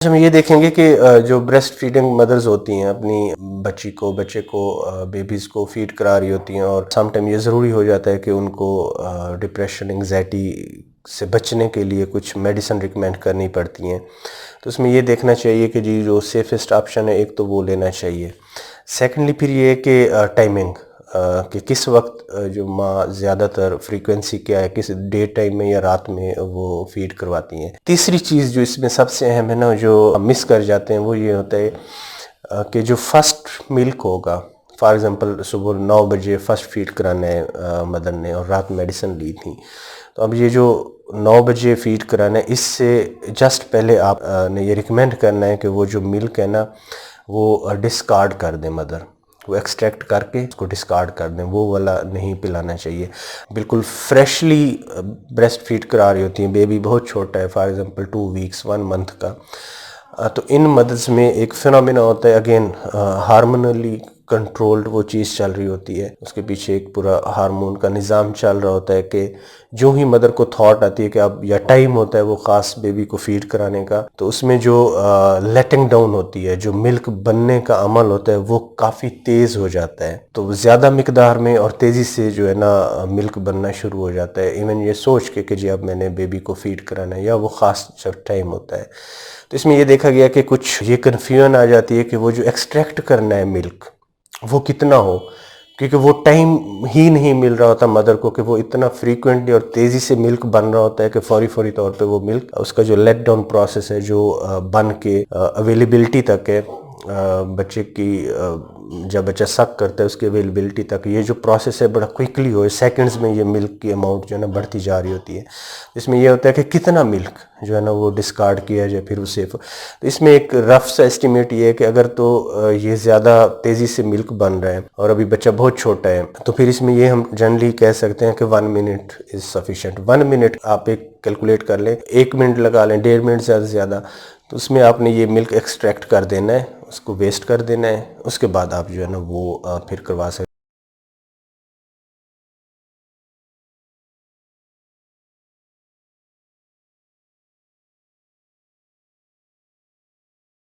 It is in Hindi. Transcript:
हम ये देखेंगे कि जो ब्रेस्ट फीडिंग मदर्स होती हैं अपनी बच्चे को बेबीज़ को फीड करा रही होती हैं और सम टाइम ये ज़रूरी हो जाता है कि उनको डिप्रेशन एंग्जाइटी से बचने के लिए कुछ मेडिसिन रिकमेंड करनी पड़ती हैं। तो उसमें ये देखना चाहिए कि जी जो सेफेस्ट ऑप्शन है एक तो वो लेना चाहिए। सेकेंडली फिर ये कि टाइमिंग कि किस वक्त जो माँ ज़्यादातर फ्रीक्वेंसी क्या है, किस डे टाइम में या रात में वो फीड करवाती हैं। तीसरी चीज़ जो इसमें सबसे अहम है ना, जो मिस कर जाते हैं, वो ये होता है कि जो फर्स्ट मिल्क होगा, फॉर एग्ज़ाम्पल सुबह 9 बजे फर्स्ट फीड कराना है मदर ने और रात मेडिसिन ली थी, तो अब ये जो 9 बजे फीड कराना है, इससे जस्ट पहले आप ने ये रिकमेंड करना है कि वो जो मिल्क है ना वो डिस्कार्ड कर दें मदर, वो एक्सट्रैक्ट करके उसको डिस्कार्ड कर दें, वो वाला नहीं पिलाना चाहिए। बिल्कुल फ्रेशली ब्रेस्ट फीड करा रही होती हैं, बेबी बहुत छोटा है, फॉर एग्ज़ाम्पल 2 वीक्स 1 मंथ का, तो इन मदर्स में एक फिनोमिना होता है, अगेन हार्मोनली कंट्रोल्ड वो चीज़ चल रही होती है, उसके पीछे एक पूरा हार्मोन का निज़ाम चल रहा होता है कि जो ही मदर को थॉट आती है कि अब या टाइम होता है वो ख़ास बेबी को फीड कराने का, तो उसमें जो लेटिंग डाउन होती है, जो मिल्क बनने का अमल होता है वो काफ़ी तेज़ हो जाता है, तो ज़्यादा मिकदार में और तेज़ी से जो है ना मिल्क बनना शुरू हो जाता है, इवन ये सोच के जी अब मैंने बेबी को फीड कराना है, या वो ख़ास जब टाइम होता है। तो इसमें ये देखा गया कि कुछ ये कन्फ्यूजन आ जाती है कि वो जो एक्सट्रैक्ट करना है मिल्क वो कितना हो, क्योंकि वो टाइम ही नहीं मिल रहा होता मदर को कि वो इतना फ्रीक्वेंटली और तेज़ी से मिल्क बन रहा होता है कि फौरी तौर पे वो मिल्क, उसका जो लेट डाउन प्रोसेस है, जो बन के अवेलेबिलिटी तक है, बच्चे की जब बच्चा सक करता है उसकी अवेलेबिलिटी तक, ये जो प्रोसेस है बड़ा क्विकली हो, सेकंड्स में ये मिल्क की अमाउंट जो है ना बढ़ती जा रही होती है। इसमें ये होता है कि कितना मिल्क जो है ना वो डिस्कार्ड किया जाए फिर वो सेफ। तो इसमें एक रफ सा एस्टिमेट ये है कि अगर तो ये ज़्यादा तेज़ी से मिल्क बन रहा है और अभी बच्चा बहुत छोटा है, तो फिर इसमें ये हम जनरली कह सकते हैं कि 1 मिनट इज़ सफिशेंट। 1 मिनट आप एक कैलकुलेट कर लें, 1 मिनट लगा लें, 1.5 मिनट ज़्यादा से ज़्यादा, तो उसमें आपने ये मिल्क एक्सट्रैक्ट कर देना है, उसको वेस्ट कर देना है, उसके बाद आप जो है ना वो फिर करवा सकते हैं।